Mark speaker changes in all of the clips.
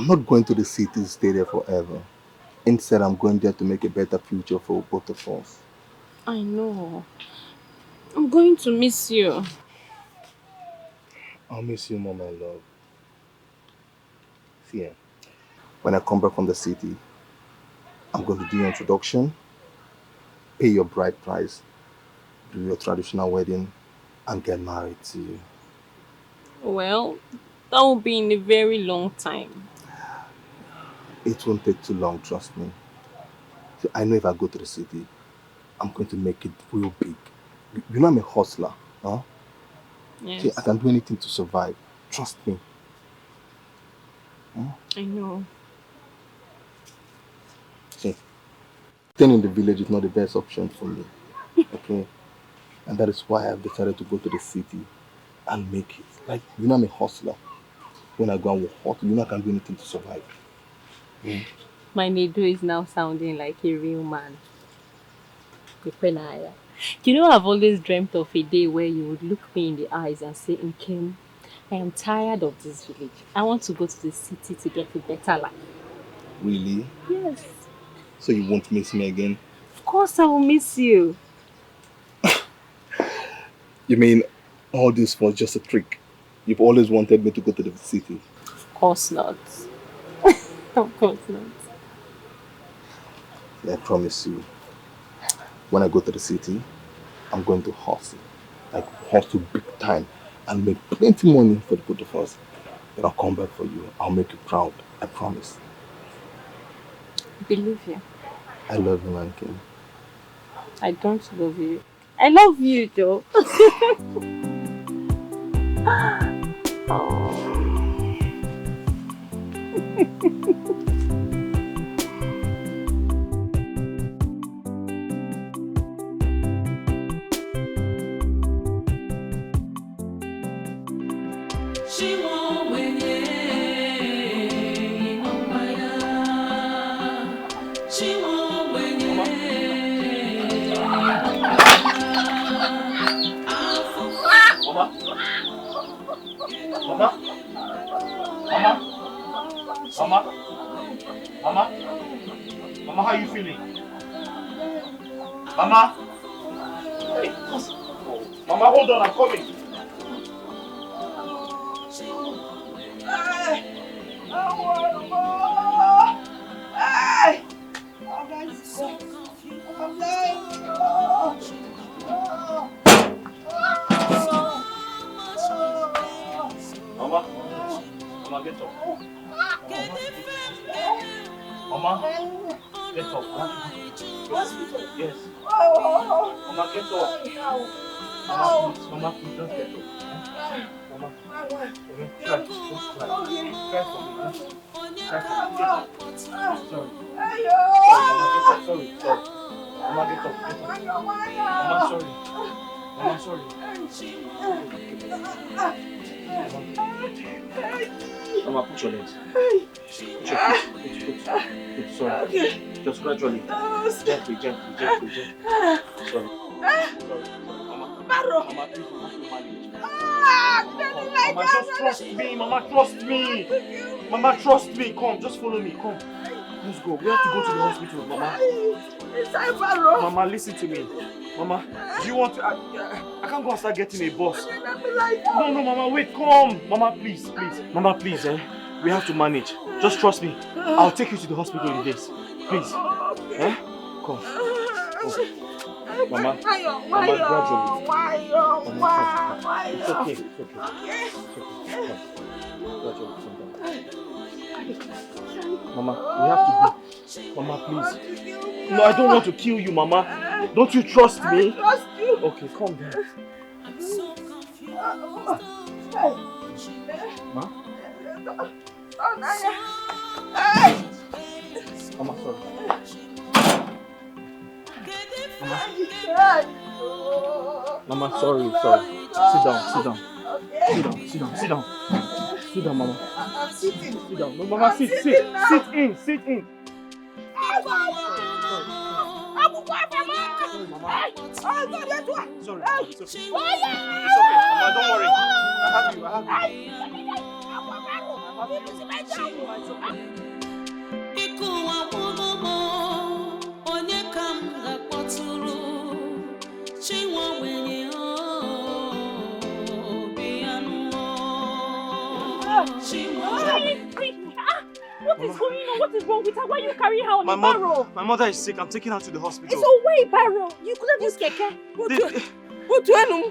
Speaker 1: not going to the city to stay there forever. Instead, I'm going there to make a better future for both of us.
Speaker 2: I know. I'm going to miss you.
Speaker 1: I'll miss you more, my love. See ya. When I come back from the city, I'm going to do your introduction, pay your bride price, do your traditional wedding, and get married to you.
Speaker 2: Well, that will be in a very long time.
Speaker 1: It won't take too long, trust me. See, I know if I go to the city, I'm going to make it real big. You know I'm a hustler, huh? See, I
Speaker 2: Yes,
Speaker 1: can do anything to survive. Trust me. Huh?
Speaker 2: I know.
Speaker 1: See, staying in the village is not the best option for me. Okay? And that is why I've decided to go to the city and make it. Like, you know I'm a hustler. When I go and work hustle, you know I can do anything to survive. Mm.
Speaker 2: My Nedo is now sounding like a real man. Ipenaya. You know, I've always dreamt of a day where you would look me in the eyes and say, Nkem, I am tired of this village. I want to go to the city to get a better life.
Speaker 1: Really?
Speaker 2: Yes.
Speaker 1: So you won't miss me again?
Speaker 2: Of course I will miss you.
Speaker 1: You mean all this was just a trick? You've always wanted me to go to the city.
Speaker 2: Of course not. Of course not.
Speaker 1: I promise you, when I go to the city, I'm going to hustle. Like hustle big time and make plenty money for the both of us. Then I'll come back for you. I'll make you proud. I promise.
Speaker 2: I believe you.
Speaker 1: I love you, man King.
Speaker 2: I don't love you. I love you though. Oh.
Speaker 1: Mama? Mama? Mama? Mama? Mama, how are you feeling? Mama? Hey, Mama, hold on, I'm coming. Mama? Mama, get up. Mama, get up. Yes. Mama, get up. Mama, please just get up. Mama, try. Just try. Try for me. Try for me. Sorry. Sorry, Mama, get up. Sorry. Mama, get up. Get up. Mama, sorry. Mama, sorry. Mama, put your legs. Put your feet. Put. Sorry. Okay. Just gradually. Gently. Sorry. Mama. Mama, please, you have to manage. Mama, just trust me. Mama, trust me. Mama, trust me. Come, just follow me. Come. Let's go. We have to go to the hospital, Mama. Mama, listen to me. Mama, do you want to... I can't go and start getting a bus. No, Mama, wait, come. Mama, please. Mama, please, we have to manage. Just trust me. I'll take you to the hospital in days. Please. Come. Mama, gradually. It's okay. Gradually, Mama, we have to be. Mama, please. No, I don't want to kill you, Mama. Don't you trust me?
Speaker 3: I trust you.
Speaker 1: Okay, calm down.
Speaker 3: I'm so confused.
Speaker 1: Ma? Mama, sorry. Mama, sorry. Sit down.
Speaker 3: Okay.
Speaker 1: Sit down. Sit down, Mama.
Speaker 3: I'm sitting.
Speaker 1: Sit down. No, Mama, sit in.
Speaker 3: Sorry, Mama.
Speaker 1: Sorry, it's okay. Mama, don't worry. I have you.
Speaker 2: What is going on? What is wrong with her? Why you carry her on the barrow?
Speaker 1: My mother is sick. I'm taking her to the hospital.
Speaker 2: It's a way barrow. You could have used keke.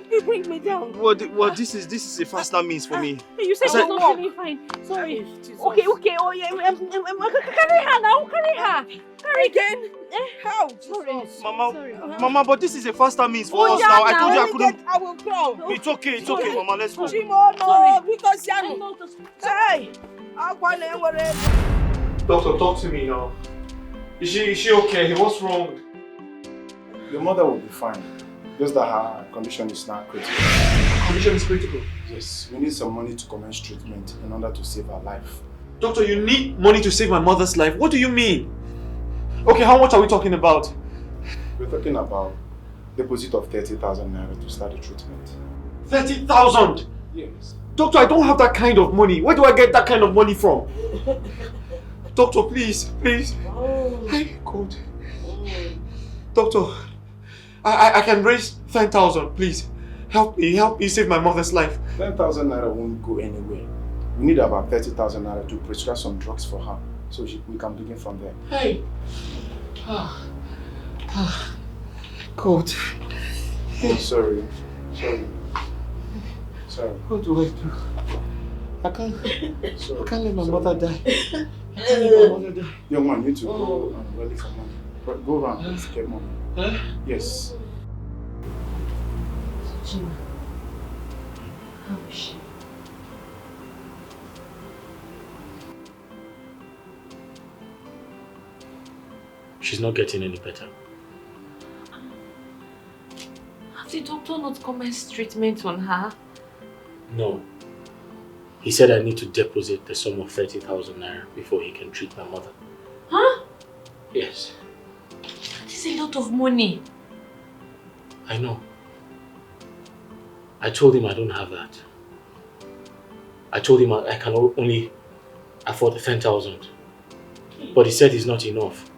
Speaker 2: You bring me down.
Speaker 1: Well, this is a faster means for me.
Speaker 2: You said she's not feeling fine. Sorry. Okay. Oh yeah. Carry her now. Carry her. Carry again.
Speaker 3: How?
Speaker 2: Sorry.
Speaker 1: Mama, but this is a faster means for us now. I told you I couldn't.
Speaker 3: I will crawl.
Speaker 1: It's okay, Mama. Let's go.
Speaker 3: Chimo, no, because hey.
Speaker 1: Doctor, talk to me now. Is she okay? What's wrong?
Speaker 4: Your mother will be fine. Just that her condition is now critical.
Speaker 1: Condition is critical?
Speaker 4: Yes, we need some money to commence treatment in order to save her life.
Speaker 1: Doctor, you need money to save my mother's life? What do you mean? Okay, how much are we talking about?
Speaker 4: We're talking about deposit of 30,000 naira to start the treatment.
Speaker 1: 30,000?
Speaker 4: Yes.
Speaker 1: Doctor, I don't have that kind of money. Where do I get that kind of money from? Doctor, please. Hey, God. Doctor, I can raise 10,000, please. Help me save my mother's life.
Speaker 4: 10,000 naira won't go anywhere. We need about 30,000 naira to prescribe some drugs for her, so we can begin from there.
Speaker 1: Hey. God.
Speaker 4: Sorry.
Speaker 1: What do I do? I can't let my mother die.
Speaker 4: Young man, you need to go and rally for money. Go around and get money.
Speaker 1: Huh?
Speaker 4: Yes.
Speaker 2: Gina, how is she?
Speaker 5: She's not getting any better.
Speaker 2: Have the doctor not commenced treatment on her?
Speaker 5: No. He said I need to deposit the sum of 30,000 naira before he can treat my mother.
Speaker 2: Huh?
Speaker 5: Yes.
Speaker 2: That is a lot of money.
Speaker 5: I know. I told him I don't have that. I told him I can only afford the 10,000. But he said it's not enough.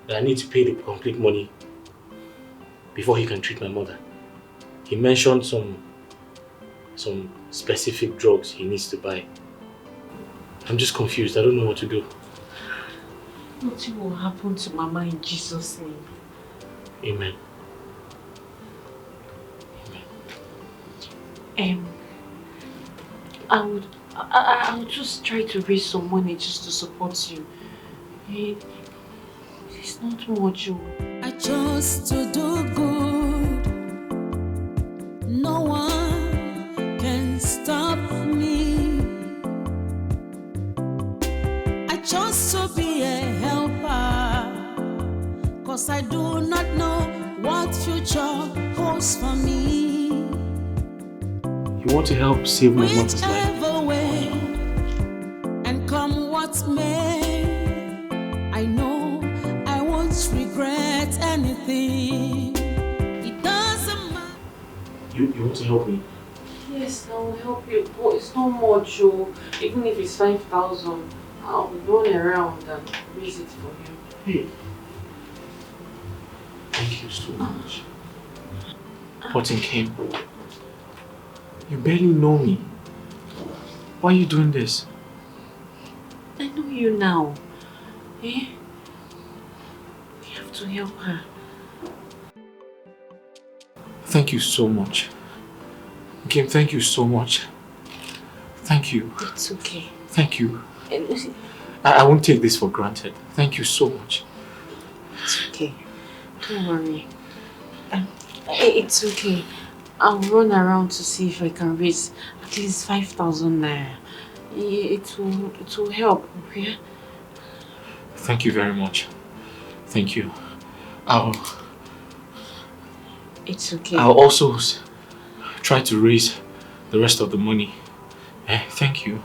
Speaker 5: That I need to pay the complete money before he can treat my mother. He mentioned some specific drugs he needs to buy. I'm just confused. I don't know what to do.
Speaker 2: Nothing will happen to Mama in Jesus' name.
Speaker 5: Amen.
Speaker 2: I would just try to raise some money just to support you. It's not much.
Speaker 3: I chose to do good. No one can stop me. I chose to be a helper, 'cause I do not know what future holds for me.
Speaker 5: You want to help save my mother's life?
Speaker 3: Whichever way, and come what may, I know I won't regret anything. It doesn't matter.
Speaker 5: You want to help me?
Speaker 2: Yes, I will help you. But it's not much. Even if it's 5,000, I'll run around and raise it for you.
Speaker 5: Hey. Thank you so much. Potin Kim, you barely know me. Why are you doing this?
Speaker 2: I know you now. We have to help her.
Speaker 5: Thank you so much. Kim, thank you so much. Thank you.
Speaker 2: It's okay.
Speaker 5: Thank you. I won't take this for granted. Thank you so much.
Speaker 2: It's okay. Don't worry. It's okay. I'll run around to see if I can raise at least 5,000 naira. It will help, okay?
Speaker 5: Thank you very much. Thank you.
Speaker 2: It's okay.
Speaker 5: I'll also try to raise the rest of the money. Thank you.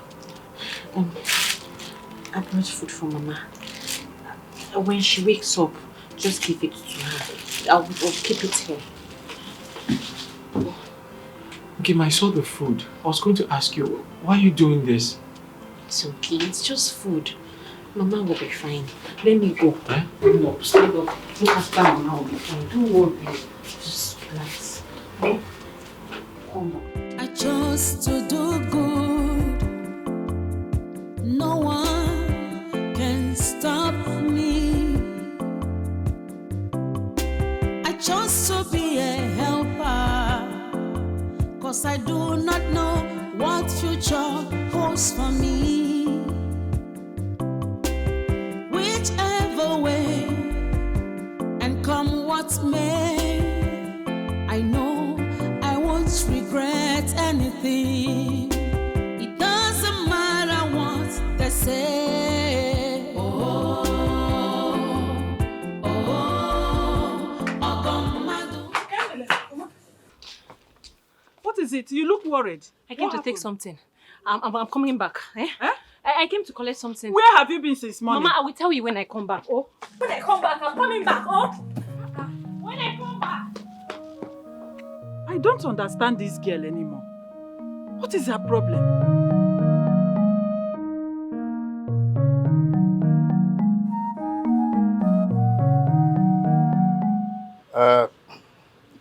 Speaker 2: I brought food for Mama. When she wakes up, just give it to her. I'll keep it here.
Speaker 5: Kim, I saw the food. I was going to ask you, why are you doing this?
Speaker 2: It's okay. It's just food. Mama will be fine. Let me go.
Speaker 5: Eh?
Speaker 2: No, stand up. Look after Mama will be fine. Don't worry. Just relax. Oh, come on.
Speaker 3: I chose to do good. No one can stop me. I chose to be a helper. 'Cause I do not know what future holds for me. Whichever way, and come what may, I know I won't regret anything. It doesn't matter what they say. Oh,
Speaker 6: What is it? You look worried.
Speaker 7: I came to take something. I'm coming back. Eh?
Speaker 6: Eh?
Speaker 7: I came to collect something.
Speaker 6: Where have you been since morning?
Speaker 7: Mama, I will tell you when I come back. Oh. When I come back, I'm coming back. Oh. When I come back.
Speaker 6: I don't understand this girl anymore. What is her problem?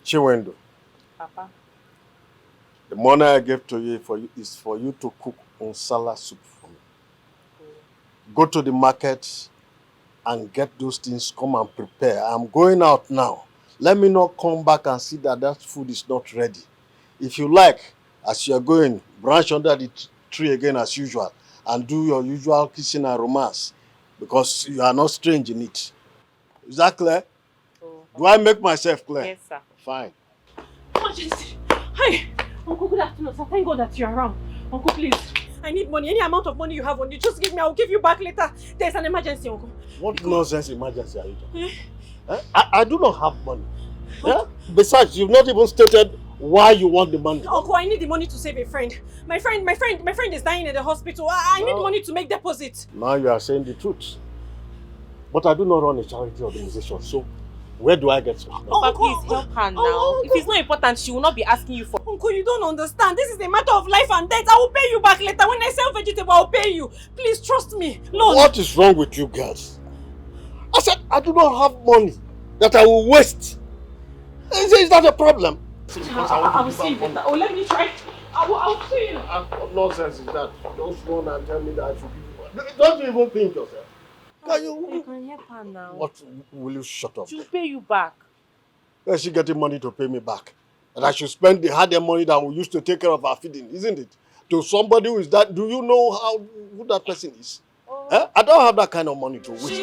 Speaker 8: Chiwendo,
Speaker 7: Papa.
Speaker 8: the money I gave to you is for you to cook unsala soup for me. Go to the market and get those things, come and prepare. I'm going out now. Let me not come back and see that food is not ready. If you like, as you are going, branch under the tree again as usual and do your usual kissing and romance because you are not strange in it. Is that clear?
Speaker 7: Oh,
Speaker 8: Do I make myself clear?
Speaker 7: yes, sir.
Speaker 8: Fine.
Speaker 7: Majesty. Hi. Uncle, good afternoon, sir. Thank God that you're around. Uncle, please. I need money. Any amount of money you have on you, just give me. I'll give you back later. There's an emergency, Uncle.
Speaker 8: What nonsense emergency are you talking? I do not have money. Yeah? Besides, you've not even stated why you want the money.
Speaker 7: Uncle, I need the money to save a friend. My friend is dying in the hospital. I need money to make deposit.
Speaker 8: Now you are saying the truth. But I do not run a charity organization, so where do I get money?
Speaker 7: Papa, please help her now. If it's not important, she will not be asking you for. Uncle, you don't understand. This is a matter of life and death. I will pay you back later. When I sell vegetable, I'll pay you. Please trust me. Loan.
Speaker 8: What is wrong with you girls? I said I do not have money that I will waste. Is that a problem?
Speaker 7: I will see you later. Oh, let me try. I will see you.
Speaker 8: What nonsense is that? Don't run and tell me that I should give you money. Don't you even think yourself?
Speaker 7: You can help her now.
Speaker 8: What will you shut up?
Speaker 7: She'll pay you back.
Speaker 8: Where is she getting money to pay me back? And I should spend the hard money that we used to take care of our feeding, isn't it? To somebody who is that, do you know who that person is? Eh? I don't have that kind of money to waste.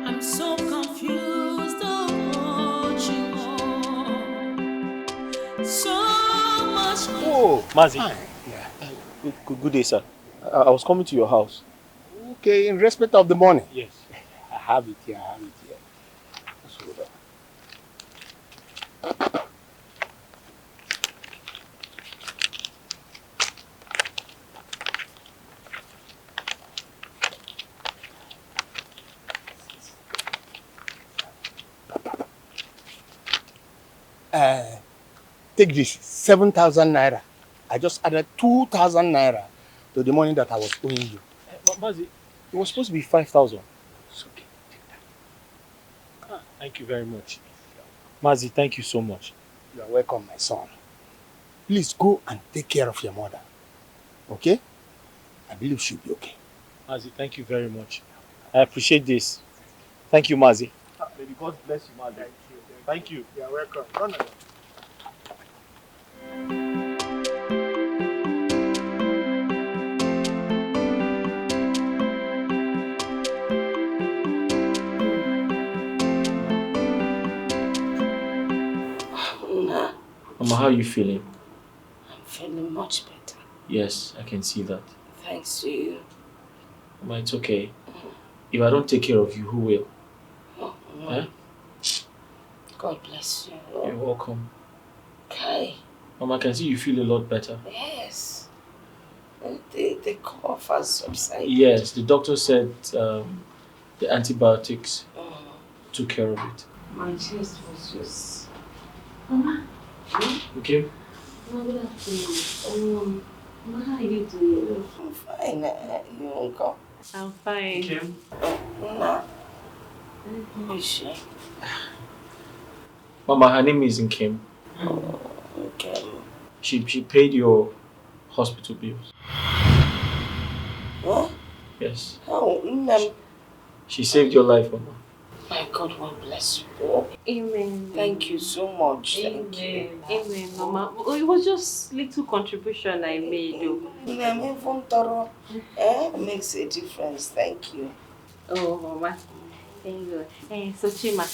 Speaker 3: I'm so confused, oh, so much.
Speaker 5: Oh, Mazi. Yeah. Good day, sir. I was coming to your house.
Speaker 9: Okay, in respect of the money.
Speaker 5: Yes.
Speaker 9: I have it here. Let's hold on. Take this, 7,000 naira. I just added 2,000 naira to the money that I was owing you.
Speaker 5: Mazi, it was supposed to be 5,000.
Speaker 9: It's okay, take that.
Speaker 5: Thank you very much. Mazi, thank you so much.
Speaker 9: You are welcome, my son. Please go and take care of your mother. Okay? I believe she'll be okay.
Speaker 5: Mazi, thank you very much. I appreciate this. Thank you, Mazi.
Speaker 9: May God bless you, Mazi.
Speaker 5: Thank you.
Speaker 9: You are welcome. Run along.
Speaker 5: Mama, how are you feeling?
Speaker 10: I'm feeling much better.
Speaker 5: Yes, I can see that.
Speaker 10: Thanks to you.
Speaker 5: Mama, it's okay. If I don't take care of you, who will?
Speaker 10: Oh, no.
Speaker 5: Eh?
Speaker 10: God bless you.
Speaker 5: You're welcome.
Speaker 10: Okay.
Speaker 5: Mama, I can see you feel a lot better.
Speaker 10: Yes. The cough has subsided.
Speaker 5: Yes, the doctor said the antibiotics took care of it.
Speaker 2: My chest was just... Mama?
Speaker 5: Okay?
Speaker 2: Mama, good afternoon. Mama, how are you doing?
Speaker 10: I'm fine. You uncle?
Speaker 2: I'm fine.
Speaker 5: Okay.
Speaker 10: No. Who is she?
Speaker 5: Mama, her name is Nkem.
Speaker 10: Oh, okay.
Speaker 5: She paid your hospital bills.
Speaker 10: What?
Speaker 5: Yes.
Speaker 10: Oh,
Speaker 5: She saved your life, Mama.
Speaker 10: my God will bless you.
Speaker 2: Amen.
Speaker 10: Thank you so much.
Speaker 2: Amen.
Speaker 10: Thank you.
Speaker 2: Amen, Mama. It was just little contribution I made, though.
Speaker 10: Makes a difference. Thank you.
Speaker 2: Oh, Mama. Thank you. Hey, so Chima,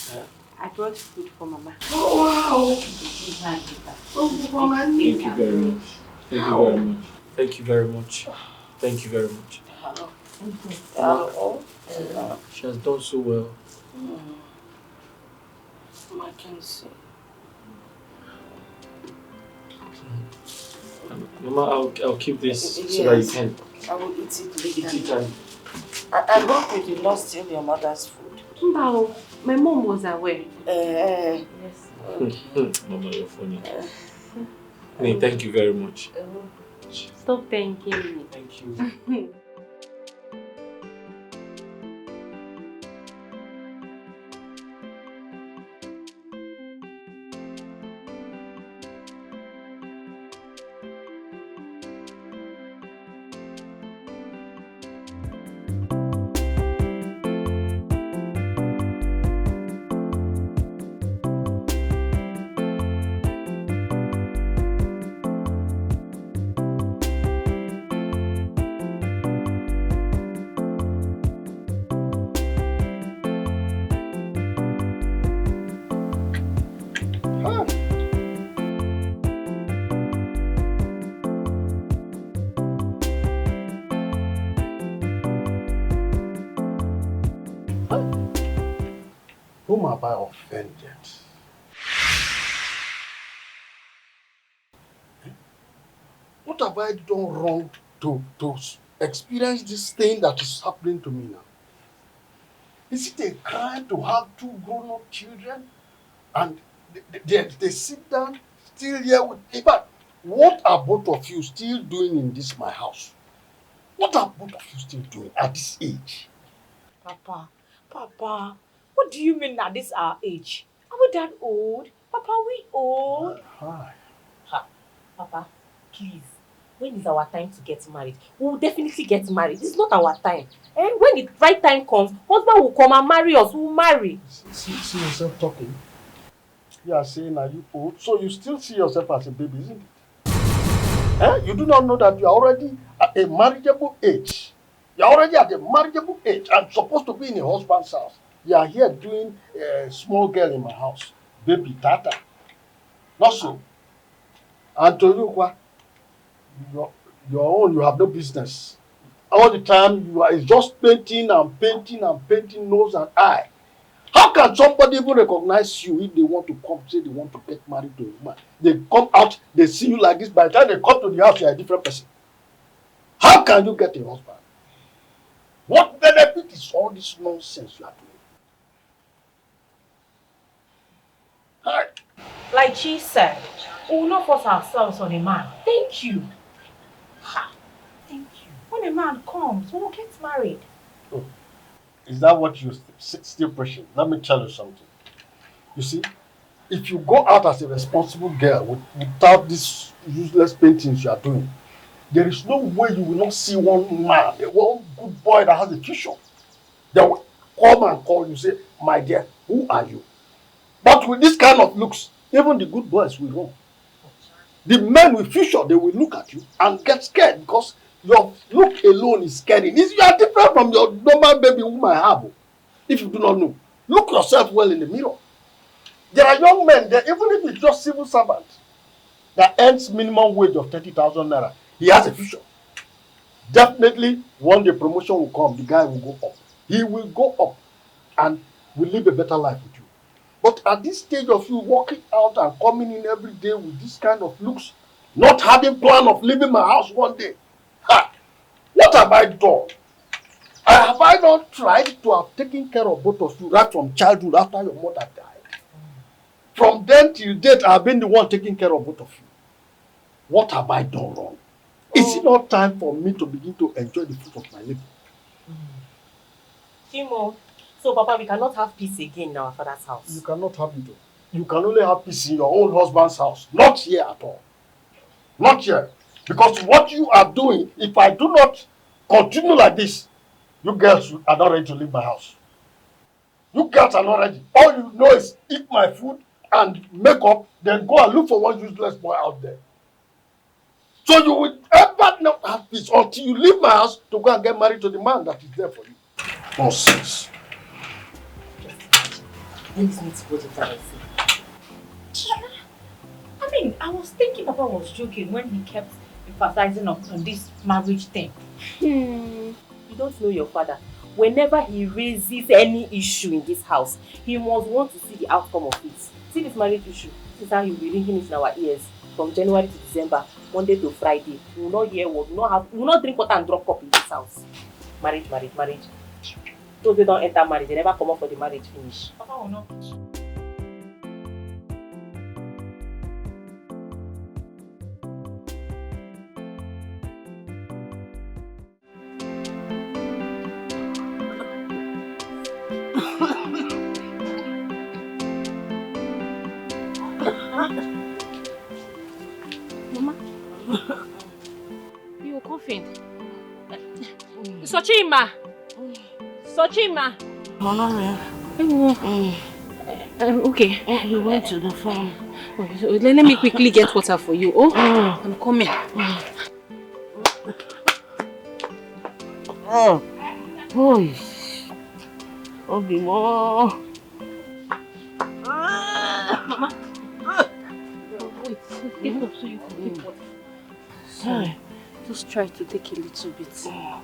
Speaker 2: I brought food for Mama.
Speaker 10: Oh, wow.
Speaker 5: Thank you very much. Thank you very much. Thank you very much. Thank you very much.
Speaker 10: Hello.
Speaker 5: She has done so well.
Speaker 10: I can see.
Speaker 5: Mama, I'll keep this so that you can
Speaker 10: I will eat it later.
Speaker 5: eat it and...
Speaker 10: I hope you did not steal your mother's food.
Speaker 2: No, my mom was aware.
Speaker 10: Yes.
Speaker 5: Mama, you're funny. Hey, thank you very much.
Speaker 2: Stop thanking me.
Speaker 5: Thank you.
Speaker 9: Whom have I offended? What have I done wrong to experience this thing that is happening to me now? Is it a crime to have two grown-up children and they sit down still here with me? But what are both of you still doing in this my house? What are both of you still doing at this age?
Speaker 7: Papa, what do you mean at this our age? Are we that old? Papa, we old?
Speaker 9: Hi.
Speaker 7: Papa, please. When is our time to get married? We will definitely get married. It's not our time. And when the right time comes, husband will come and marry us. We will marry.
Speaker 9: See yourself talking. You are saying, are you old? So you still see yourself as a baby, isn't it? You do not know that you are already at a marriageable age. You are already at a marriageable age and supposed to be in a husband's house. You are here doing a small girl in my house. Baby, tata. Not so. And to you, what? Your own, you have no business. All the time, it's just painting and painting and painting nose and eye. How can somebody even recognize you if they want to come, say they want to get married to a woman? They come out, they see you like this, by the time they come to the house, you are a different person. How can you get a husband? What benefit is all this nonsense you are doing? Hi.
Speaker 7: Like she said, we will not force ourselves on a man. Thank you. Thank you. When a man comes, we will get married.
Speaker 9: Oh. Is that what you're still pushing? Let me tell you something. You see, if you go out as a responsible girl without these useless paintings you are doing, there is no way you will not see one man, one good boy that has a future. They will come and call you, say, my dear, who are you? But with this kind of looks, even the good boys will run. The men with future, they will look at you and get scared because your look alone is scary. You are different from your normal baby whom I have. If you do not know, look yourself well in the mirror. There are young men there, even if it's just civil servants, that earns minimum wage of 30,000 naira, he has a future. Definitely, one day promotion will come, the guy will go up. He will go up and will live a better life with you. But at this stage of you walking out and coming in every day with this kind of looks, not having plan of leaving my house one day, what have I done? Have I not tried to have taken care of both of you right from childhood after your mother died? From then till date, I have been the one taking care of both of you. What have I done wrong? Is it not time for me to begin to enjoy the fruit of my labor?
Speaker 7: Chimo, so Papa, we cannot have peace again in our father's house.
Speaker 9: You cannot have it. You can only have peace in your own husband's house. Not here at all. Not here. Because what you are doing, if I do not continue like this, you girls are not ready to leave my house. You girls are not ready. All you know is eat my food and make up, then go and look for one useless boy out there. So you will ever not have peace until you leave my house to go and get married to the man that is there for you. Nonsense.
Speaker 11: I mean, I was thinking Papa was joking when he kept emphasizing on this marriage thing.
Speaker 7: You don't know your father. Whenever he raises any issue in this house, he must want to see the outcome of it. See this marriage issue. This is how he'll be ringing it in our ears from January to December, Monday to Friday. We will not hear word. We will not drink water and drop cup in this house. Marriage. Those who don't enter marriage, they never come up for the marriage finish.
Speaker 11: Papa will not.
Speaker 7: Mama, you're coughing. Sochima! Okay.
Speaker 10: We went to the farm.
Speaker 7: Okay, so let me quickly get water for you. I'm coming.
Speaker 10: Mama.
Speaker 7: Mama. Wait, get up so you can take water. Sorry. Just try to take a little bit.
Speaker 10: Small.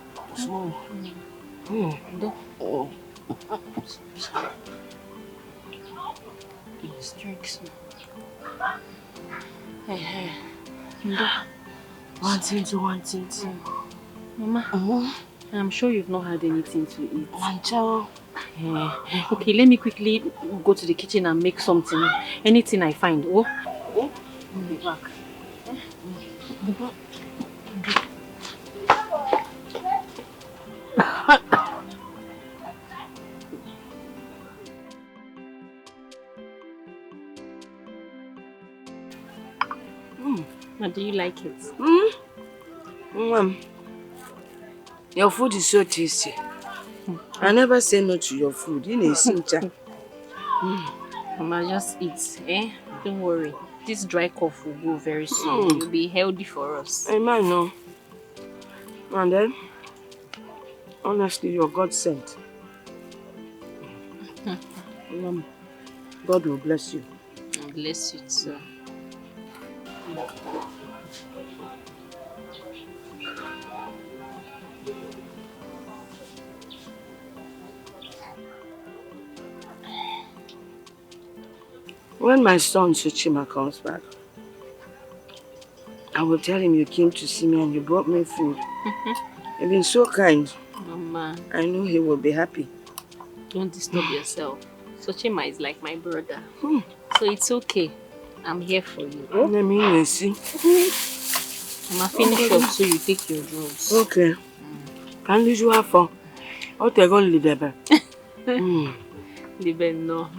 Speaker 7: Let's drink some.
Speaker 10: One thing.
Speaker 7: Mama, I'm sure you've not had anything to eat.
Speaker 10: Mancho.
Speaker 7: Okay, let me quickly go to the kitchen and make something. Anything I find. I'll be back. Do you like it?
Speaker 10: Your food is so tasty. I never say no to your food.
Speaker 7: Mama, just eat, Don't worry. This dry cough will go very soon. You'll be healthy for us.
Speaker 10: I might know. And then, honestly, you're God sent. God will bless you.
Speaker 7: Bless you too.
Speaker 10: When my son Suchima comes back, I will tell him you came to see me and you brought me food. You've been so kind.
Speaker 7: Mama,
Speaker 10: I know he will be happy.
Speaker 7: don't disturb yourself. Suchima is like my brother. So it's okay. I'm here for you.
Speaker 10: Let me see.
Speaker 7: Mama, finish up so you take your drugs.
Speaker 10: Okay. Can you have fun? I'll take all the debe.
Speaker 7: Libe no.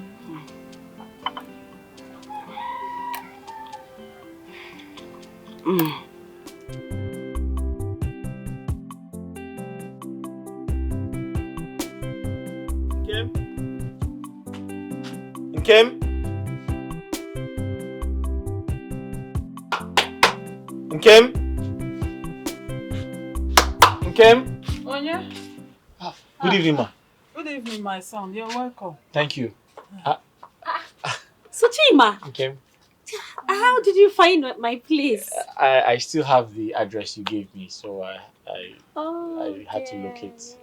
Speaker 1: Nkem?
Speaker 6: Onya?
Speaker 5: Good evening, ma.
Speaker 6: Good evening, my son. You're welcome.
Speaker 5: Thank you.
Speaker 7: Suchima!
Speaker 5: Nkem,
Speaker 2: How did you find my place?
Speaker 5: I still have the address you gave me, so I had to
Speaker 2: Okay.
Speaker 5: locate.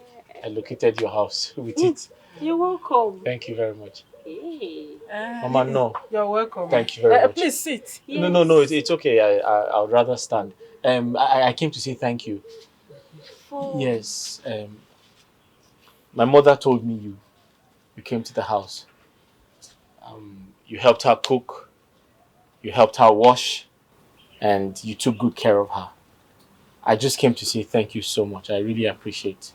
Speaker 5: I located your house with it.
Speaker 2: You're welcome.
Speaker 5: Thank you very much.
Speaker 2: Hey.
Speaker 5: Mama, no.
Speaker 6: You're welcome.
Speaker 5: Thank you very much.
Speaker 6: Please sit.
Speaker 5: Yes. No, it's okay. I would rather stand. I came to say thank you. Yes. My mother told me you came to the house. You helped her cook. You helped her wash. And you took good care of her. I just came to say thank you so much. I really appreciate.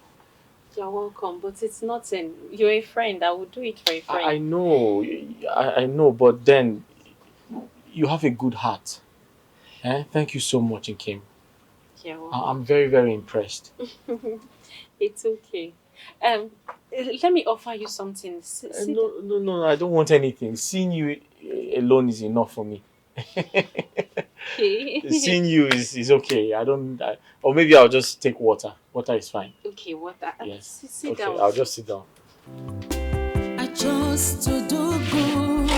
Speaker 2: You're welcome, but it's nothing. You're a friend. I would do it for a friend.
Speaker 5: I know. I know, but then you have a good heart. Thank you so much, Nkem.
Speaker 2: You're welcome.
Speaker 5: I'm very, very impressed.
Speaker 2: It's okay. Let me offer you something.
Speaker 5: No, I don't want anything. Seeing you alone is enough for me.
Speaker 2: Okay.
Speaker 5: Seeing you is okay. Or maybe I'll just take water. Water is fine.
Speaker 2: Okay, water.
Speaker 5: Yes.
Speaker 2: Sit down.
Speaker 5: I'll just sit down.
Speaker 3: I chose to do good.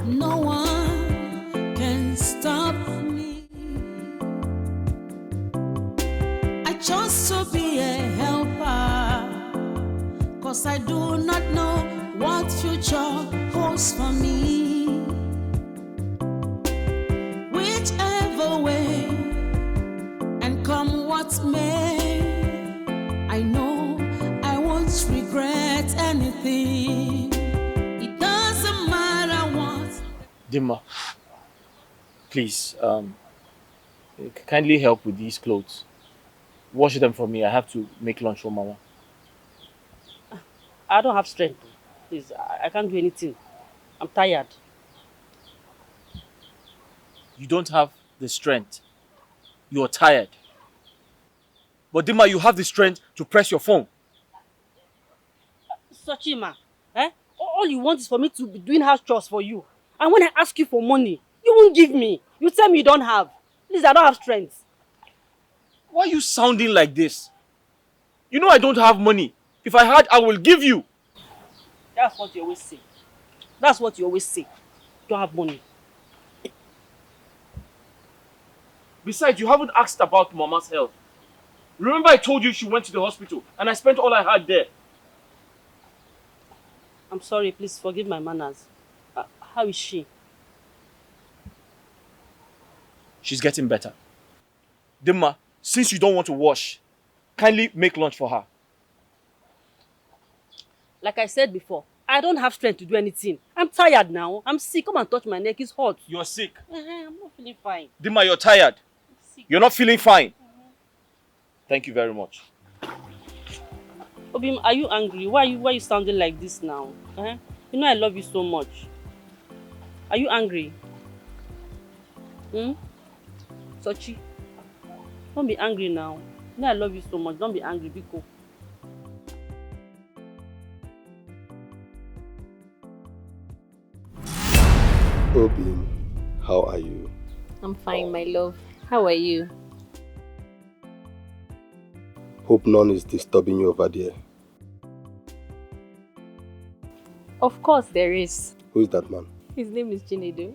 Speaker 3: No one can stop me. I chose to be a helper, 'cause I do not know what future holds for me. Whichever way, and come what may, I know I won't regret anything. It doesn't matter what.
Speaker 5: Dimma, please, kindly help with these clothes. Wash them for me. I have to make lunch for Mama.
Speaker 10: I don't have strength. Please, I can't do anything. I'm tired.
Speaker 5: You don't have the strength. You're tired. But Dimma, you have the strength to press your phone.
Speaker 10: Sochima, all you want is for me to be doing house chores for you. And when I ask you for money, you won't give me. You tell me you don't have. Please, I don't have strength.
Speaker 5: Why are you sounding like this? You know I don't have money. If I had, I will give you.
Speaker 10: That's what you always say. That's what you always say. You don't have money.
Speaker 5: Besides, you haven't asked about Mama's health. Remember I told you she went to the hospital and I spent all I had there.
Speaker 10: I'm sorry, please forgive my manners. How is she?
Speaker 5: She's getting better. Dimma, since you don't want to wash, kindly make lunch for her.
Speaker 10: Like I said before, I don't have strength to do anything. I'm tired now. I'm sick. Come and touch my neck. It's hot.
Speaker 5: You're sick.
Speaker 10: I'm not feeling fine.
Speaker 5: Dimma, you're tired. You're not feeling fine. Thank you very much.
Speaker 10: Obim, are you angry? Why are you sounding like this now? You know I love you so much. Are you angry? Sochi, don't be angry now. You know I love you so much. Don't be angry, Biko.
Speaker 8: Obim, how are you?
Speaker 2: I'm fine, my love. How are you?
Speaker 8: Hope none is disturbing you over there.
Speaker 2: Of course there is.
Speaker 8: Who is that man?
Speaker 2: His name is Chinedu.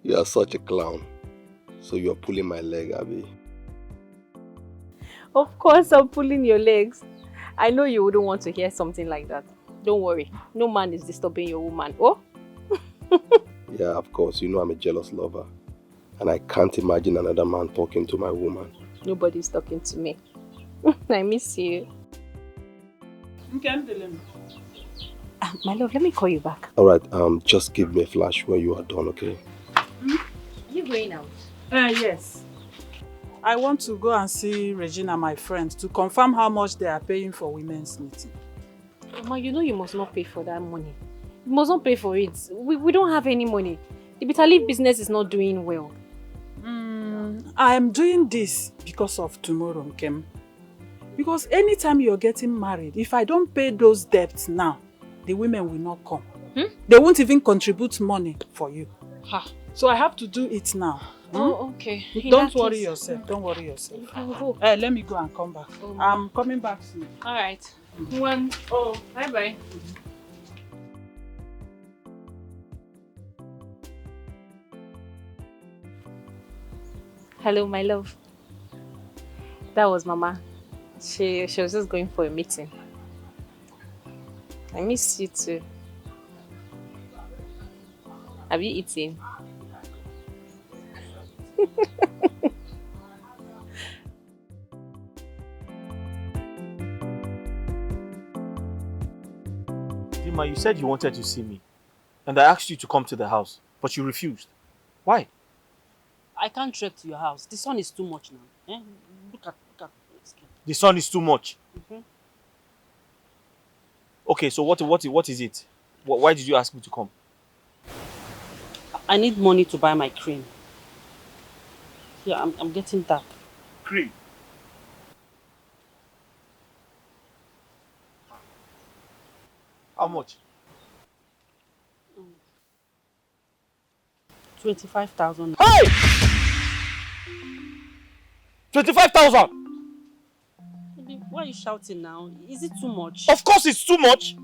Speaker 8: You are such a clown. So you are pulling my leg, Abby.
Speaker 2: Of course I'm pulling your legs. I know you wouldn't want to hear something like that. Don't worry. No man is disturbing your woman. Oh?
Speaker 8: Yeah, of course. You know I'm a jealous lover. And I can't imagine another man talking to my woman.
Speaker 2: Nobody's talking to me. I miss you. My love, let me call you back.
Speaker 8: Alright, just give me a flash when you are done, okay?
Speaker 2: Are you going out?
Speaker 6: Yes. I want to go and see Regina, my friend, to confirm how much they are paying for women's meeting.
Speaker 2: Mama, you know you must not pay for that money. You must not pay for it. We don't have any money. The bitter leaf business is not doing well.
Speaker 6: I am doing this because of tomorrow, Nkem. Because anytime you're getting married, if I don't pay those debts now, the women will not come. They won't even contribute money for you. So I have to do it now.
Speaker 2: Oh, okay.
Speaker 6: Don't worry yourself. Don't worry yourself. Let me go and come back. I'm coming back soon.
Speaker 2: All right. One. Oh, bye-bye.
Speaker 7: Hello, my love. That was Mama. She was just going for a meeting. I miss you too. Have you eaten?
Speaker 5: Dima, you said you wanted to see me. And I asked you to come to the house, but you refused. Why?
Speaker 10: I can't trek to your house. The sun is too much now. Eh? Look at my skin.
Speaker 5: The sun is too much.
Speaker 10: Mm-hmm.
Speaker 5: Okay, so what is it? Why did you ask me to come?
Speaker 10: I need money to buy my cream. Yeah, I'm getting that.
Speaker 5: Cream? How much?
Speaker 10: 25,000.
Speaker 5: Hey! 25,000!
Speaker 10: Why are you shouting now? Is it too much?
Speaker 5: Of course it's too much!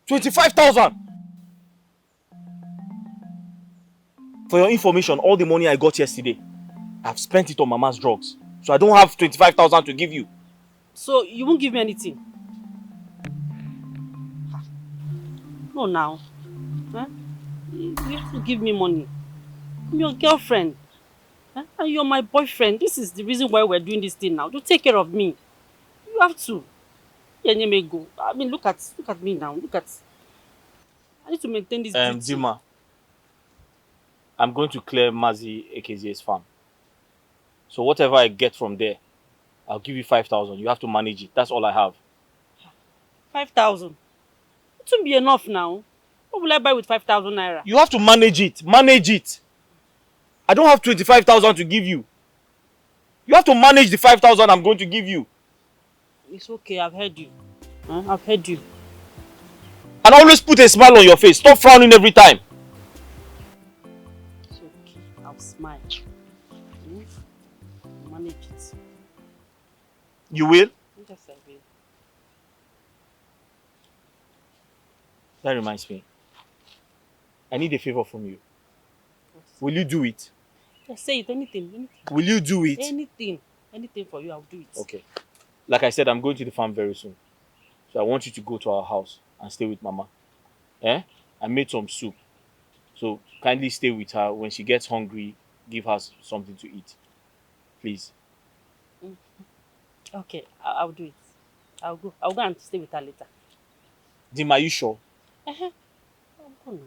Speaker 5: 25,000! For your information, all the money I got yesterday, I've spent it on Mama's drugs. So I don't have 25,000 to give you.
Speaker 10: So you won't give me anything? No, now. Huh? You have to give me money. I'm your girlfriend. Huh? And you're my boyfriend. This is the reason why we're doing this thing now. To take care of me. You have to. Yeah, you may go. I mean, look at me now. I need to maintain this beauty.
Speaker 5: Dima, I'm going to clear Mazi AKZ's farm. So whatever I get from there, I'll give you 5,000. You have to manage it. That's all I have.
Speaker 10: 5,000? It won't be enough now. What will I buy with 5,000 naira?
Speaker 5: You have to manage it. Manage it. I don't have 25,000 to give you. You have to manage the 5,000 I'm going to give you.
Speaker 10: It's okay. I've heard you. Huh? I've heard you.
Speaker 5: And always put a smile on your face. Stop frowning every time.
Speaker 10: It's okay. I'll smile. Manage it.
Speaker 5: You will?
Speaker 10: Yes, I will.
Speaker 5: That reminds me. I need a favor from you. Will you do it?
Speaker 10: Yeah, say it. Anything.
Speaker 5: Will you do it?
Speaker 10: Anything for you, I'll do it.
Speaker 5: Okay. Like I said, I'm going to the farm very soon. So I want you to go to our house and stay with Mama. I made some soup. So kindly stay with her. When she gets hungry, give her something to eat. Please.
Speaker 10: Okay, I'll do it. I'll go and stay with her later.
Speaker 5: Dim, are you sure?
Speaker 10: I'll go now.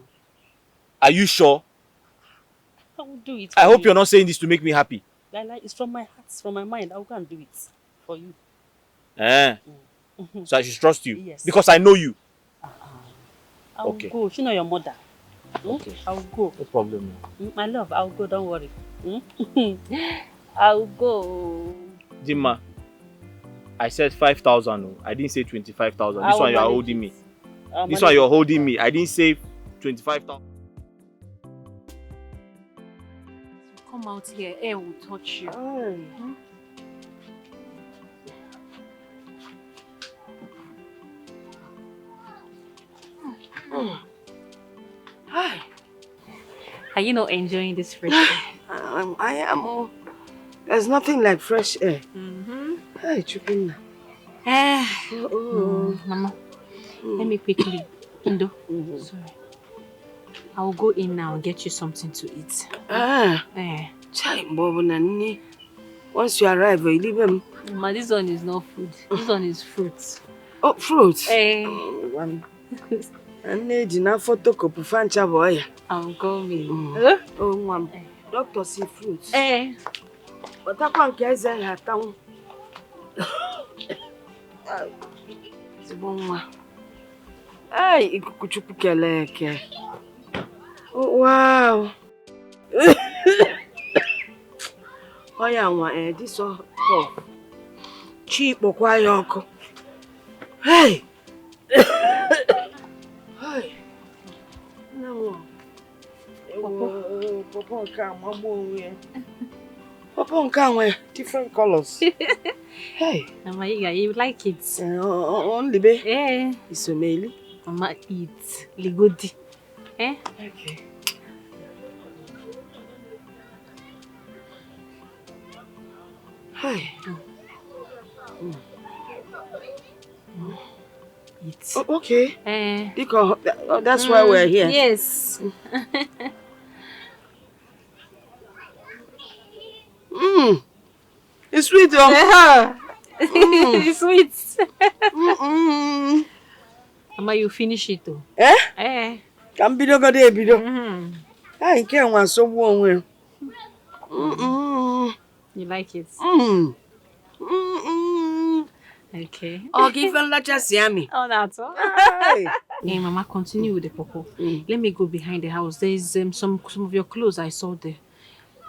Speaker 5: Are you sure?
Speaker 10: I will do it.
Speaker 5: I hope you're not saying this to make me happy.
Speaker 10: It's from my heart, it's from my mind. I'll go and do it for you.
Speaker 5: So I should trust you?
Speaker 10: Yes.
Speaker 5: Because I know you.
Speaker 10: I'll go. She know your mother.
Speaker 5: Okay.
Speaker 10: I'll go.
Speaker 5: No problem.
Speaker 10: My love, I'll go. Don't worry. I'll go.
Speaker 5: Dimma, I said 5,000. I didn't say 25,000. This one you're holding me. This one you're holding me. I didn't say 25,000.
Speaker 2: Come out here. Air will touch you.
Speaker 12: Hi.
Speaker 2: Are you not enjoying this fresh air?
Speaker 12: I am. There's nothing like fresh air. Hi, Chukuna.
Speaker 2: Mama, let me quickly. Ndo, sorry. I'll go in now and get you something to eat.
Speaker 12: Chai, Bobo, once you arrive, you leave him.
Speaker 2: Ma, this one is not food. This one is fruit.
Speaker 12: Oh, fruit? And need enough photocopy fancha boy.
Speaker 2: I'll go me.
Speaker 12: Oh, mom. Doctor see fruits.
Speaker 2: But
Speaker 12: I can't get that town. It's bon one. Ay, ikukuchupikeleke. Oh, wow. Oh, yeah, this all cough. Cheap or quiet. Hey! Hey! No. Papa can't different colors. Hey.
Speaker 2: Mama, you like it?
Speaker 12: Only be. It's so mealy.
Speaker 2: Mama eats ligodi.
Speaker 12: Okay. Hi.
Speaker 2: Eat.
Speaker 12: Oh, okay. Because that's why we're here.
Speaker 2: Yes.
Speaker 12: It's sweet, though.
Speaker 2: It's sweet. Mama, you finish it too.
Speaker 12: Can be no good, I can't want someone.
Speaker 2: You like it? Okay.
Speaker 12: Oh, give them like just yummy.
Speaker 2: Oh, that's all. Hey, Mama, continue with the popo. Let me go behind the house. There's some of your clothes I saw there.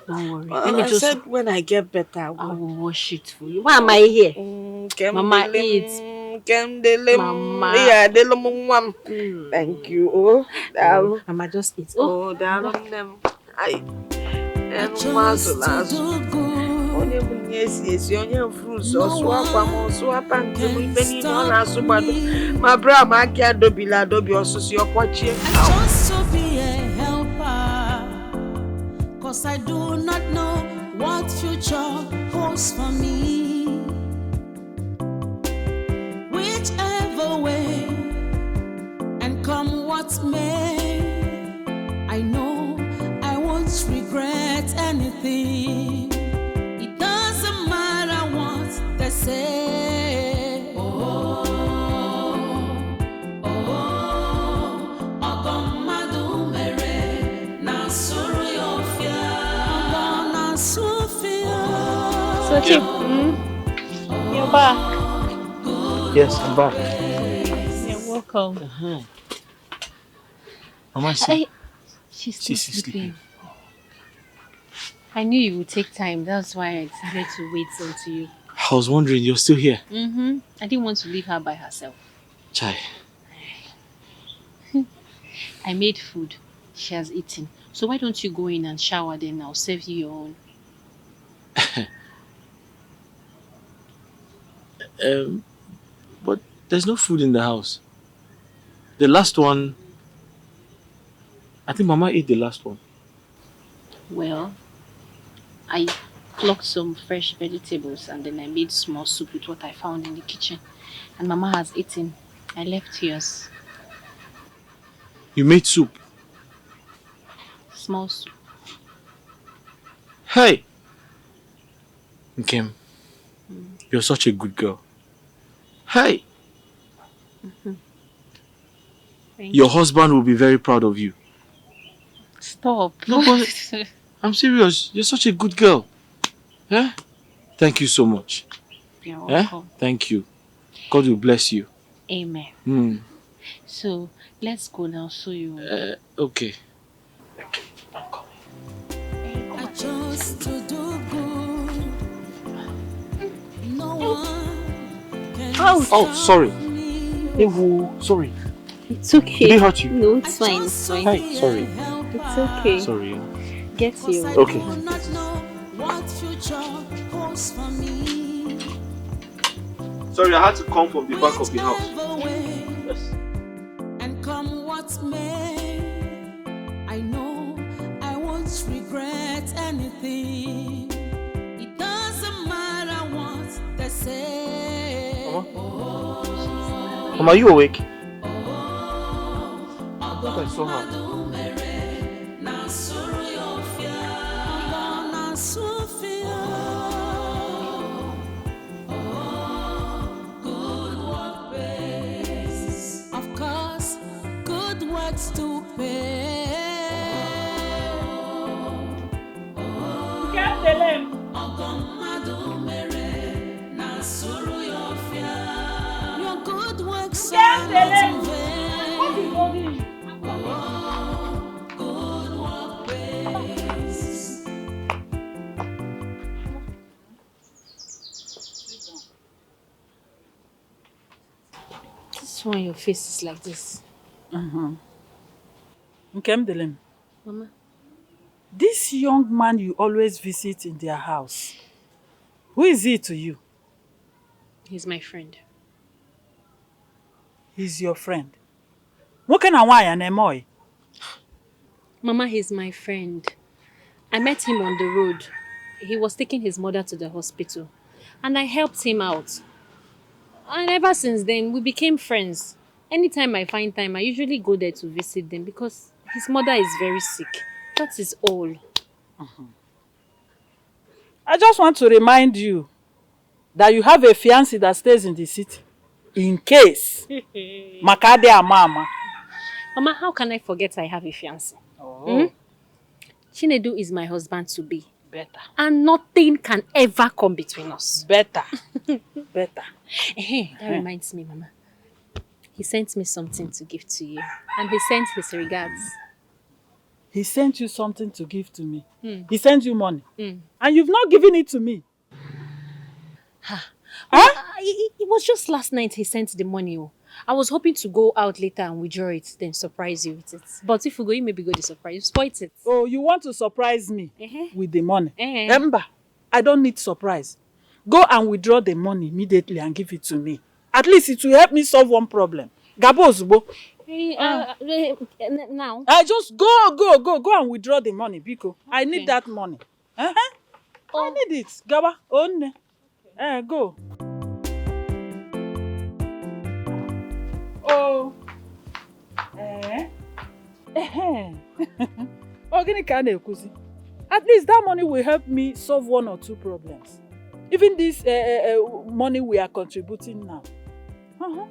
Speaker 2: Don't worry. Let me just.
Speaker 12: Said when I get better,
Speaker 2: I will wash it for you. Why am I here? Mama, eat. Mama.
Speaker 12: Yeah, thank you. Oh,
Speaker 2: Mama, just eat.
Speaker 12: Oh, darling, them. I yes, your fruits or swap or swap and even on our subado. My bra, my cat, dobila, dobi, or socio, watch it.
Speaker 3: Just to be a helper, 'cause I do not know what future holds for me. Whichever way, and come what may, I know I won't regret anything. It doesn't matter what they say.
Speaker 11: So, Chief, you're back.
Speaker 1: Yes, I'm back.
Speaker 11: You're welcome.
Speaker 1: Mama, see.
Speaker 2: She's still sleeping. I knew you would take time. That's why I decided to wait until you.
Speaker 5: I was wondering, you're still here.
Speaker 2: I didn't want to leave her by herself.
Speaker 5: Chai.
Speaker 2: I made food. She has eaten. So why don't you go in and shower, then I'll serve you your own.
Speaker 5: But there's no food in the house. The last one, I think Mama ate the last one.
Speaker 2: Well, I plucked some fresh vegetables and then I made small soup with what I found in the kitchen. And Mama has eaten. I left yours.
Speaker 5: You made soup?
Speaker 2: Small soup.
Speaker 5: Hey! Kim, you're such a good girl. Hey! Your husband will be very proud of you.
Speaker 2: Stop.
Speaker 5: No, but I'm serious. You're such a good girl. Yeah? Thank you so much.
Speaker 2: You're welcome.
Speaker 5: Thank you. God will bless you.
Speaker 2: Amen. So, let's go now so you...
Speaker 5: Okay.
Speaker 3: I chose to do good. No one can
Speaker 5: Oh, sorry. Sorry.
Speaker 2: It's okay.
Speaker 5: Did it hurt you?
Speaker 2: No, it's fine. It's fine.
Speaker 5: Hi, sorry.
Speaker 2: It's okay.
Speaker 5: Sorry.
Speaker 2: Get you.
Speaker 5: Okay.
Speaker 3: what future holds for me.
Speaker 1: Sorry, I had to come from the back of the house.
Speaker 3: Yes. And come what may, I know I won't regret anything. It doesn't matter what they say.
Speaker 1: Mama, are you awake? I thought I saw her.
Speaker 3: Of course, good works to pay. Your good works are not in vain. Good work pays.
Speaker 2: This one, your face is like this.
Speaker 6: Nkemdelem,
Speaker 2: Mama.
Speaker 6: this young man you always visit in their house, who is he to you?
Speaker 2: He's my friend.
Speaker 6: He's your friend. Nwoke na nwaanyị na-eme?
Speaker 2: Mama, he's my friend. I met him on the road. He was taking his mother to the hospital.
Speaker 13: and I helped him out. And ever since then, we became friends. Anytime I find time, I usually go there to visit them because his mother is very sick. That is all.
Speaker 6: I just want to remind you that you have a fiancé that stays in the city. In case. Makade Mama.
Speaker 13: Mama, how can I forget I have a fiancé?
Speaker 6: Oh.
Speaker 13: Chinedu is my husband to be.
Speaker 6: Better.
Speaker 13: And nothing can ever come between us.
Speaker 6: Better. Better.
Speaker 13: That reminds me, Mama. He sent me something to give to you. And he sent his regards.
Speaker 6: He sent you something to give to me. He sent you money. And you've not given it to me.
Speaker 13: It was just last night he sent the money. I was hoping to go out later and withdraw it, then surprise you with it. But if we go, you maybe go to surprise you. Spoil it.
Speaker 6: Oh, you want to surprise me with the money? Remember, I don't need surprise. Go and withdraw the money immediately and give it to me. At least it will help me solve one problem. Gabo Zubo.
Speaker 13: Now?
Speaker 6: Just go and withdraw the money, Biko. Okay. I need that money. I need it. Gaba, own. Go. Oh. At least that money will help me solve 1 or 2 problems. Even this money we are contributing now. Nkem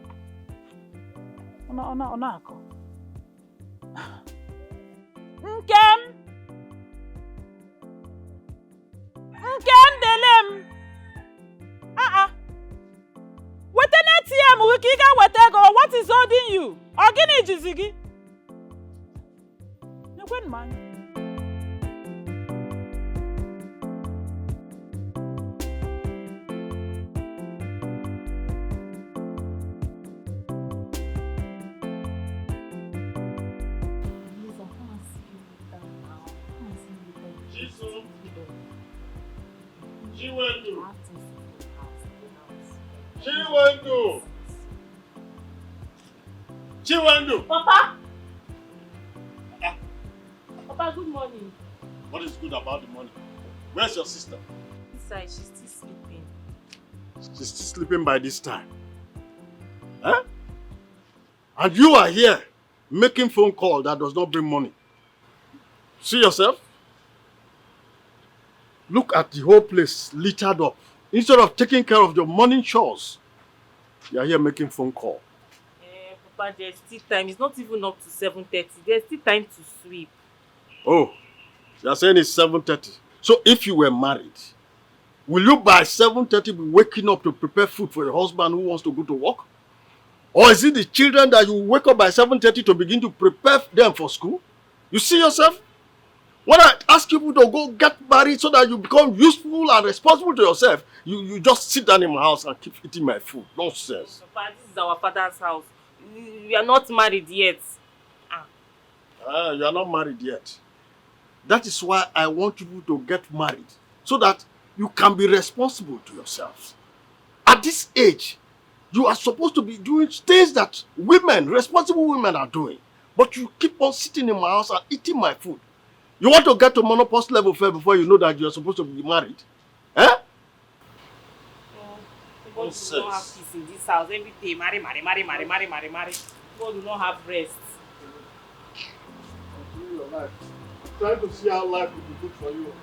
Speaker 6: delem. What is holding you? Ogini jizigi. Nekwen man.
Speaker 8: Chiwendu!
Speaker 7: Papa! Papa, good morning.
Speaker 8: What is good about the money? Where's your sister?
Speaker 7: Inside, she's still sleeping.
Speaker 8: She's still sleeping by this time. Huh? And you are here making phone call that does not bring money. See yourself? Look at the whole place littered up. Instead of taking care of your morning chores, you are here making phone call.
Speaker 7: Papa, there's still time. It's not even up to 7:30. There's still time to sweep.
Speaker 8: Oh, you are saying it's 7:30. So if you were married, will you by 7:30 be waking up to prepare food for your husband who wants to go to work? Or is it the children that you wake up by 7:30 to begin to prepare them for school? You see yourself? When I ask people to go get married so that you become useful and responsible to yourself, you just sit down in my house and keep eating my food. Nonsense.
Speaker 7: Papa, this is our father's house. We are not married yet.
Speaker 8: You are not married yet. That is why I want you to get married, so that you can be responsible to yourselves. At this age, you are supposed to be doing things that responsible women are doing. But you keep on sitting in my house and eating my food. You want to get to menopause level first before you know that you are supposed to be married?
Speaker 7: We don't have peace in this house. Every day, marry. God do not have rest.
Speaker 8: Continue your life. Trying to see how life will be good for you.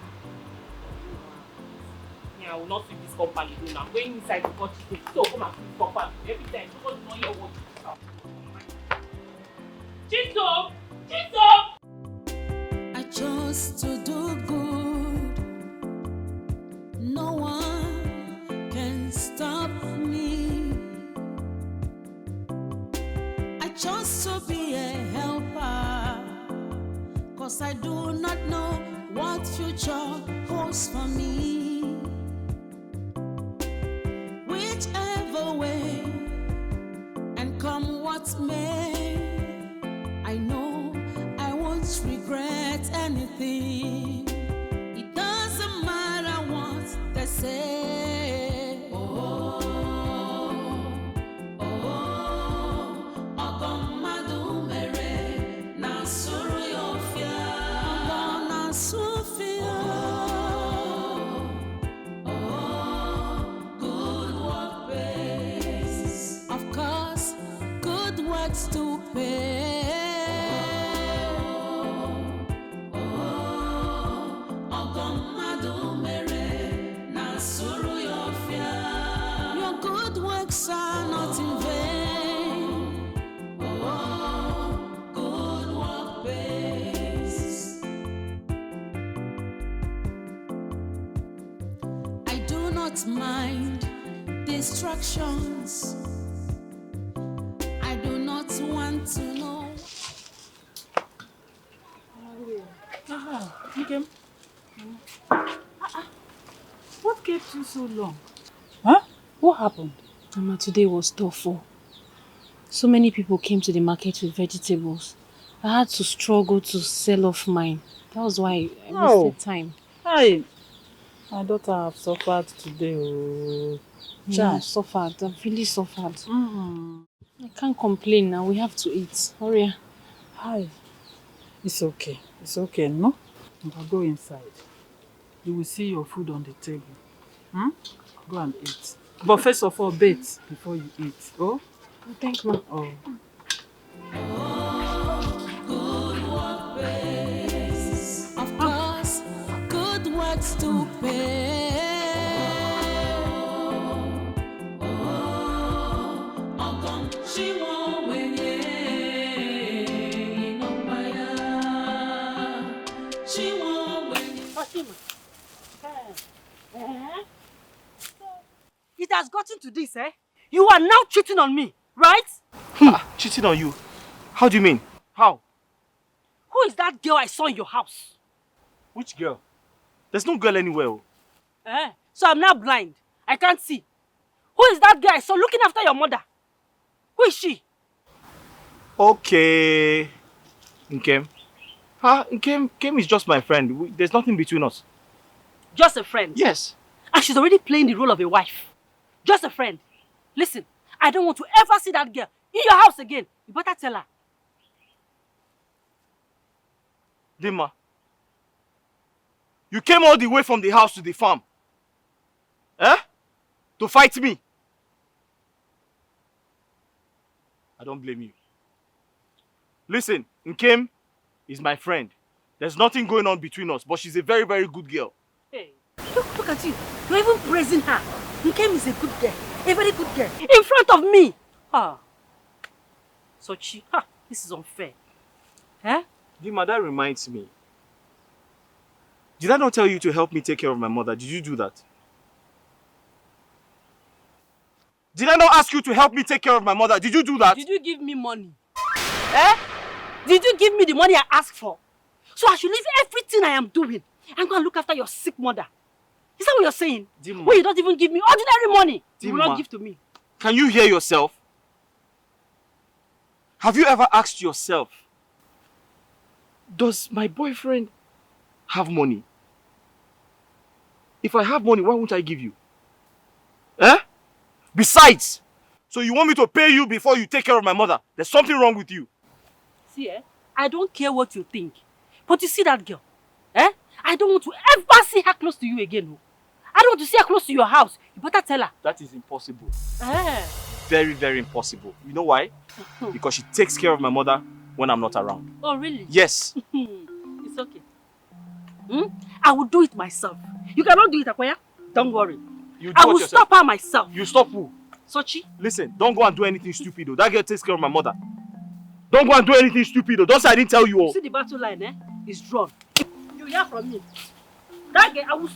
Speaker 7: I will not sweep this compound alone. I'm going inside to watch it. So come and sweep the compound. Every time, nobody will not hear what you say. Chiso!
Speaker 3: I chose to do good. No one can stop me. I chose to be a helper, 'cause I do not know what future holds for me. Whichever way, and come what may, I know I won't regret anything. It doesn't matter what they say. Ogomadu mere na suru yofia. Ogona sufia. works to pay. Your good works are not in vain. Good work pays. I do not mind distractions. I do not want to know.
Speaker 6: Nkem. What kept you so long? Huh? What happened?
Speaker 13: Mama, today was tough. Oh. So many people came to the market with vegetables. I had to struggle to sell off mine. That was why I wasted time.
Speaker 6: Hi. My daughter have suffered today. Oh.
Speaker 13: Yeah, I've suffered. I've really suffered.
Speaker 6: Mm-hmm.
Speaker 13: I can't complain now. We have to eat. Hurry.
Speaker 6: Hi. It's okay. It's okay, no? I'll go inside. You will see your food on the table. Hmm? Go and eat. But first of all, bathe before you eat. Oh?
Speaker 13: Thank you,
Speaker 6: Oh.
Speaker 3: Good work pays. Of course, good works to pay. She won't win. She won't win.
Speaker 10: It has gotten to this, eh? You are now cheating on me, right?
Speaker 1: Cheating on you? How do you mean? How?
Speaker 10: Who is that girl I saw in your house?
Speaker 1: Which girl? There's no girl anywhere. Oh.
Speaker 10: So I'm now blind. I can't see. Who is that girl I saw looking after your mother? Who is she?
Speaker 1: Okay. Nkem. Nkem is just my friend. There's nothing between us.
Speaker 10: Just a friend?
Speaker 1: Yes.
Speaker 10: And she's already playing the role of a wife. Just a friend. Listen, I don't want to ever see that girl in your house again. You better tell her.
Speaker 1: Dima, you came all the way from the house to the farm. To fight me. I don't blame you. Listen, Nkem is my friend. There's nothing going on between us, but she's a very, very good girl.
Speaker 10: Hey, look at you. You're even praising her. Nkem is a good girl. A very good girl. In front of me. Sochi, this is unfair.
Speaker 1: Dima, that reminds me. Did I not tell you to help me take care of my mother? Did you do that? Did I not ask you to help me take care of my mother? Did you do that?
Speaker 10: Did you give me money? Did you give me the money I asked for? So I should leave everything I am doing and go and look after your sick mother. Is that what you're saying?
Speaker 1: Dima.
Speaker 10: When you don't even give me ordinary money, you will
Speaker 1: Dima,
Speaker 10: not give to me.
Speaker 1: Can you hear yourself? Have you ever asked yourself, does my boyfriend have money? If I have money, why won't I give you? Besides, so you want me to pay you before you take care of my mother? There's something wrong with you.
Speaker 10: See, I don't care what you think. But you see that girl? I don't want to ever see her close to you again. No. I don't want to see her close to your house. You better tell her.
Speaker 1: That is impossible. Very, very impossible. You know why? Because she takes care of my mother when I'm not around.
Speaker 10: Oh, really?
Speaker 1: Yes.
Speaker 10: It's okay. I will do it myself. You cannot do it, Akoya. Don't worry. I will stop her myself.
Speaker 1: You stop who?
Speaker 10: Sochi.
Speaker 1: Listen, don't go and do anything stupid though. That girl takes care of my mother. Don't go and do anything stupid though. Don't say I didn't tell you all.
Speaker 10: You see the battle line, is drawn. You hear from me. That girl, I will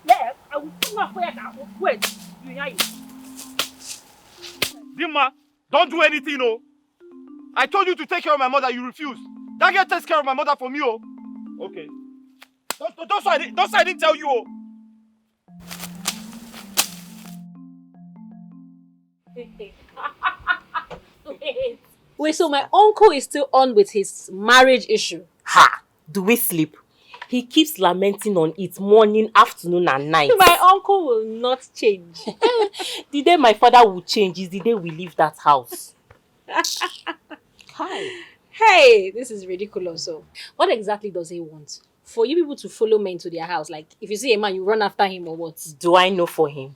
Speaker 10: slap. I will put her where. Wait. You hear it.
Speaker 1: Dima, don't do anything, oh. I told you to take care of my mother, you refused. That girl takes care of my mother for me, oh. Okay. Don't say I didn't tell you, oh.
Speaker 13: Wait, so my uncle is still on with his marriage issue?
Speaker 7: Do we sleep? He keeps lamenting on it morning, afternoon and night.
Speaker 13: My uncle will not change.
Speaker 7: The day my father will change is the day we leave that house.
Speaker 13: Hi. Hey, this is ridiculous. So, what exactly does he want? For you people to follow men to their house? Like, if you see a man, you run after him or what?
Speaker 7: Do I know for him?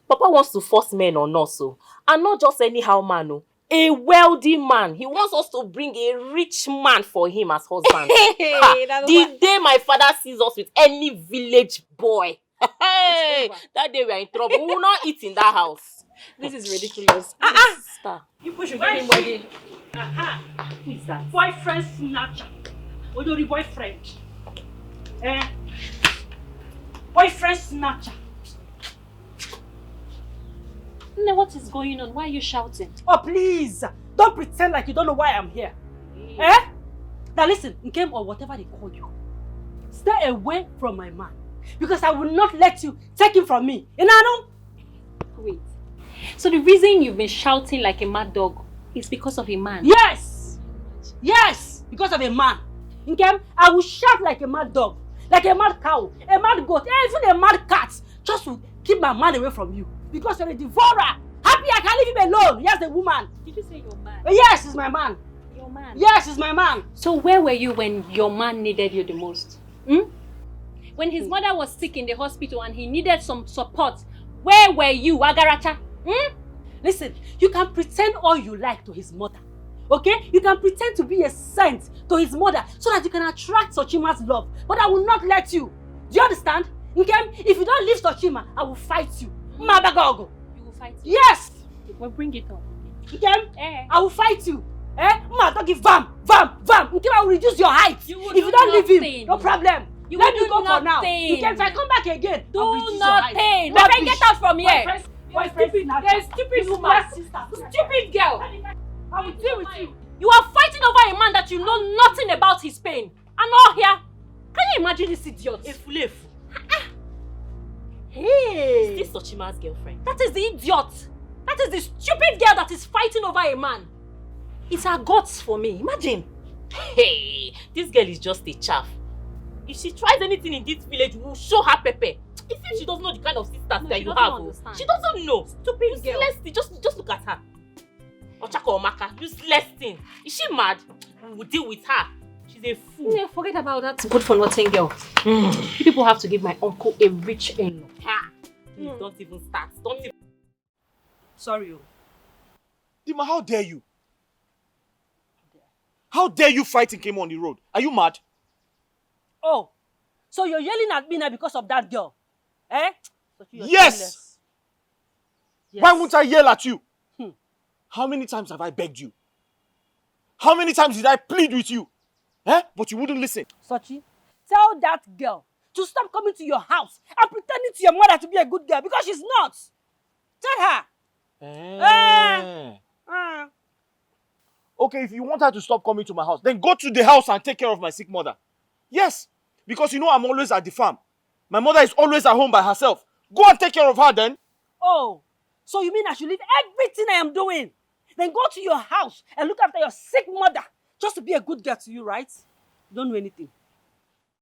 Speaker 7: Papa wants to force men on us, and not just anyhow man, A wealthy man. He wants us to bring a rich man for him as husband. The day my father sees us with any village boy, hey, that day we are in trouble. We will not eat in that house.
Speaker 13: This is ridiculous.
Speaker 7: Sister.
Speaker 10: People should give him body. Who is that? Boyfriend snatcher. Odori boyfriend. Boyfriend snatcher.
Speaker 13: Nne, what is going on? Why are you shouting?
Speaker 10: Oh, please. Don't pretend like you don't know why I'm here. Now listen, Nkem or whatever they call you. Stay away from my man. Because I will not let you take him from me. You know?
Speaker 13: Wait. So the reason you've been shouting like a mad dog is because of a man?
Speaker 10: Yes! Yes! Because of a man. Nkem, I will shout like a mad dog, like a mad cow, a mad goat, even a mad cat, just to keep my man away from you. Because you're a devourer. Happy I can't leave him alone. Yes, the woman.
Speaker 13: Did you say your man?
Speaker 10: Yes, it's my man.
Speaker 13: Your man?
Speaker 10: Yes, it's my man.
Speaker 13: So where were you when your man needed you the most? When his mother was sick in the hospital and he needed some support, where were you, Agaracha?
Speaker 10: Listen, you can pretend all you like to his mother. Okay? You can pretend to be a saint to his mother so that you can attract Sochima's love. But I will not let you. Do you understand? Okay? If you don't leave Sochima, I will fight you. Mabagogo.
Speaker 13: You will fight me?
Speaker 10: Yes!
Speaker 13: Well, bring it on.
Speaker 10: Okay? I will fight you. Don't give vam. Okay, I will reduce your height. If you don't leave him, no problem. Let me go for now. Okay, if I come back again,
Speaker 13: do nothing. My friend, get out from here.
Speaker 10: You're a stupid woman. Stupid girl. I will deal with you.
Speaker 13: You are fighting over a man that you know nothing about his pain. And all here. Can you imagine this idiot?
Speaker 7: Efulefu.
Speaker 10: Hey.
Speaker 7: Is this Sochima's girlfriend?
Speaker 13: That is the idiot. That is the stupid girl that is fighting over a man.
Speaker 7: It's her guts for me. Imagine. Hey, this girl is just a chaff. If she tries anything in this village, we'll show her pepper. It seems she doesn't know the kind of sisters that you have.
Speaker 13: Understand.
Speaker 7: She doesn't know.
Speaker 13: Stupid girl.
Speaker 7: Useless thing. Just look at her. Ochako Omaka, useless thing. Is she mad? We will deal with her. She's a fool.
Speaker 13: Yeah, forget about that good for nothing girl. You people have to give my uncle a rich in-law.
Speaker 7: Please don't even start. Don't even.
Speaker 10: Sorry.
Speaker 1: Dima, how dare you? How dare you fight Nkem on the road? Are you mad?
Speaker 10: Oh, so you're yelling at me now because of that girl?
Speaker 1: Yes! Why won't I yell at you? How many times have I begged you? How many times did I plead with you? But you wouldn't listen.
Speaker 10: Sochi, tell that girl to stop coming to your house and pretending to your mother to be a good girl because she's not. Tell her.
Speaker 1: Okay, if you want her to stop coming to my house, then go to the house and take care of my sick mother. Yes, because you know I'm always at the farm. My mother is always at home by herself. Go and take care of her then.
Speaker 10: Oh, so you mean I should leave everything I am doing? Then go to your house and look after your sick mother just to be a good girl to you, right? You don't know anything.